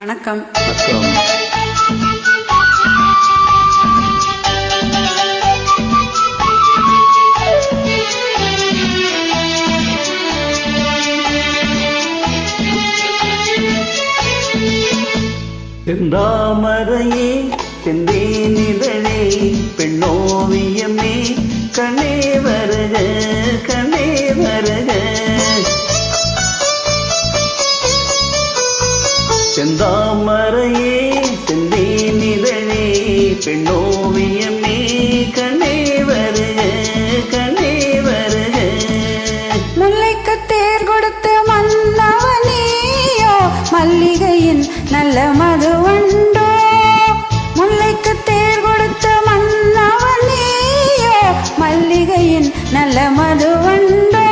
வணக்கம். செந்தாமரையே செந்தேனிதழே பெண்ணோவியமே கண்ணே வருக கண்ணே வருக. செந்தாமரையே செந்தேனிதழே பெண்ணோவியமே கண்ணே வருக கண்ணே வருக. முல்லைக்கு தேர் கொடுத்த மன்னவனியோ மல்லிகையின் நல்ல மதுவண்டோ. முல்லைக்கு தேர் கொடுத்த மன்னவனியோ மல்லிகையின் நல்ல மதுவண்டோ.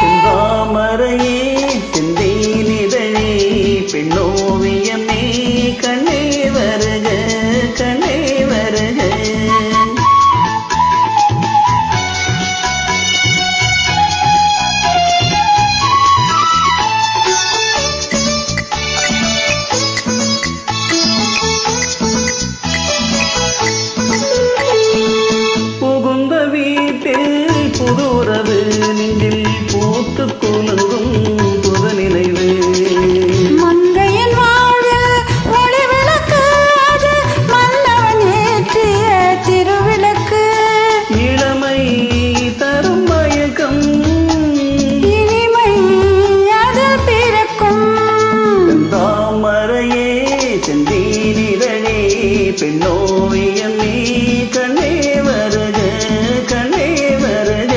செந்தாமரையே செந்தேனிதழே பெண்ணோவியமே கண்ணே வருக கண்ணே வருக. புகுந்த வீட்டில் புதுரவு நெஞ்சில் பூத்து குலுங்கும் புது நினைவு. மங்கையின் வாழ்வில் ஒளி விளக்கு அது மன்னவன் ஏற்றிய திருவிளக்கு. இளமை தரும் மயக்கம் இனிமை அதில் பிறக்கும். செந்தாமரையே செந்தேனிதழே பெண்ணோவியமே கண்ணே வருக கண்ணே வருக.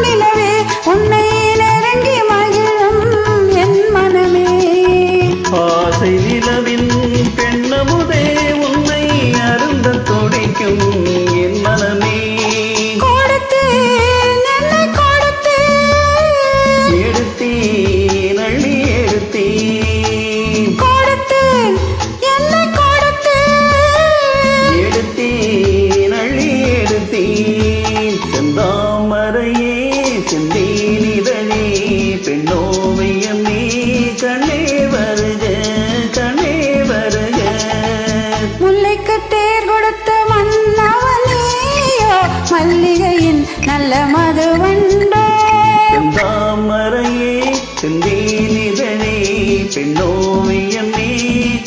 நிலவே உன்னை நெருங்கி மகிழும் என் மனமே. ஆசை நிலவின் பெண்ணமுதே உன்னை அருந்த துடிக்கும் என் மனமே. கொடுத்தேன் என்னை கொடுத்தேன். எடுத்தேன் அள்ளி எடுத்தேன். கொடுத்தேன் என்னை கொடுத்தேன். எடுத்தேன் அள்ளி எடுத்தேன். செந்தாமரையே செந்தேனிதழே பெண்ணோவியமே கண்ணே வருக கண்ணே வருக. முல்லைக்கு தேர் கொடுத்த மன்னவனியோ மல்லிகையின் நல்ல மதுவண்டோ. செந்தாமரையே செந்தேனிதழே பெண்ணோவியமே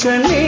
கண்ணே